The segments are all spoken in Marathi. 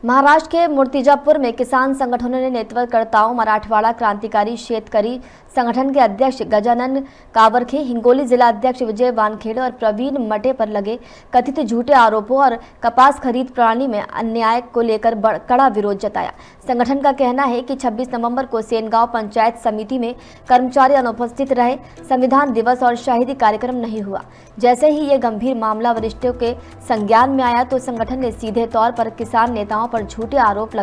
महाराष्ट्र के मूर्तिजापुर में किसान संगठनों ने नेतृत्वकर्ताओं मराठवाड़ा क्रांतिकारी शेतकरी संगठन के अध्यक्ष गजानन कावरखे, हिंगोली जिला अध्यक्ष विजय वानखेड़े और प्रवीण मटे पर लगे कथित झूठे आरोपों और कपास खरीद प्रणाली में अन्याय को लेकर कड़ा विरोध जताया। संगठन का कहना है कि 26 नवंबर को सेनगांव पंचायत समिति में कर्मचारी अनुपस्थित रहे, संविधान दिवस और शहीदी कार्यक्रम नहीं हुआ। जैसे ही ये गंभीर मामला वरिष्ठों के संज्ञान में आया तो संगठन ने सीधे तौर पर किसान नेताओं पर झूठे आरोप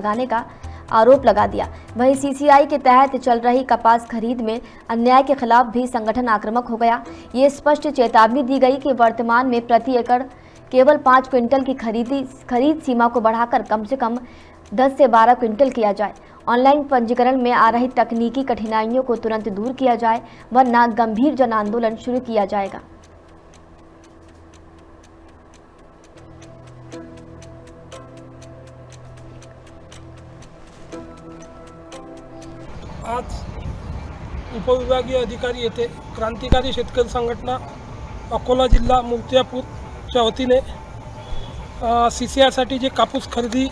लगा दिया। वहीं सीसीआई के तहत चल रही कपास खरीद में अन्याय के खिलाफ भी संगठन आक्रामक हो गया। ये स्पष्ट चेतावनी दी गई कि वर्तमान में प्रति एकड़ केवल 5 क्विंटल की खरीद सीमा को बढ़ाकर कम से कम 10 से 12 क्विंटल किया जाए। ऑनलाइन पंजीकरण में आ रही तकनीकी कठिनाइयों को तुरंत दूर किया जाए, वरना गंभीर जन आंदोलन शुरू किया जाएगा। आज उपविभागीय अधिकारी येथे क्रांतिकारी शेतकरी संघटना अकोला जिल्हा मूर्तिजापूरच्या वतीने CCI जे कापूस खरेदी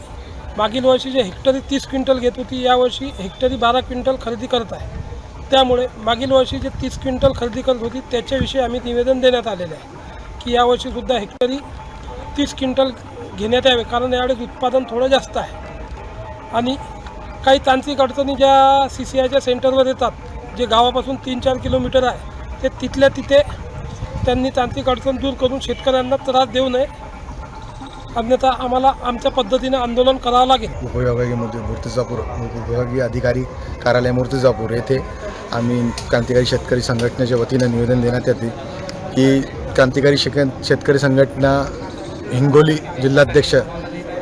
मागील वर्षी जे हेक्टरी 30 क्विंटल घेत होती, यावर्षी हेक्टरी 12 क्विंटल खरेदी करत आहे। त्यामुळे मागील वर्षी जे 30 क्विंटल खरेदी करत होती त्याच्याविषयी आम्ही निवेदन देण्यात आलेले आहे की यावर्षीसुद्धा हेक्टरी 30 क्विंटल घेण्यात यावे, कारण यावेळेस उत्पादन थोडं जास्त आहे आणि काही तांत्रिक अडचणी ज्या CCIच्या सेंटरवर येतात, जे गावापासून 3-4 किलोमीटर आहे, ते तिथल्या तिथे त्यांनी तांत्रिक अडचण दूर करून शेतकऱ्यांना त्रास देऊ नये, अन्यथा आम्हाला आमच्या पद्धतीने आंदोलन करावं लागेल। उपविभागीय मूर्तिजापूर उपविभागीय अधिकारी कार्यालय मूर्तिजापूर येथे आम्ही क्रांतिकारी शेतकरी संघटनेच्या वतीने निवेदन देण्यात येते की क्रांतिकारी शेतकरी संघटना हिंगोली जिल्हाध्यक्ष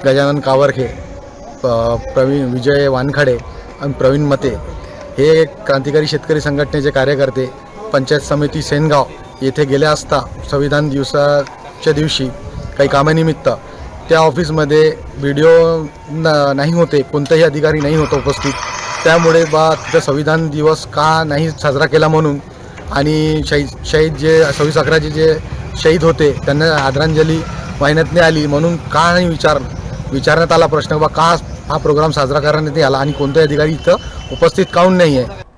गजानन कावरखे, प्रवीण विजय वानखडे आणि प्रवीण मते हे क्रांतिकारी शेतकरी संघटनेचे कार्यकर्ते पंचायत समिती सेनगाव येथे गेले असता संविधान दिवसाच्या दिवशी काही कामानिमित्त त्या ऑफिसमध्ये व्हिडिओ नाही होते, कोणताही अधिकारी नाही होता उपस्थित। त्यामुळे तिथं संविधान दिवस का नाही साजरा केला म्हणून आणि शहीद जे 26/11 जे शहीद होते त्यांना आदरांजली वाहण्यात नाही आली म्हणून का नाही विचारण्यात आला प्रश्न, का हा प्रोग्राम साजरा करण्यात आला आणि कोणताही अधिकारी इथं उपस्थित काऊन नाही आहे।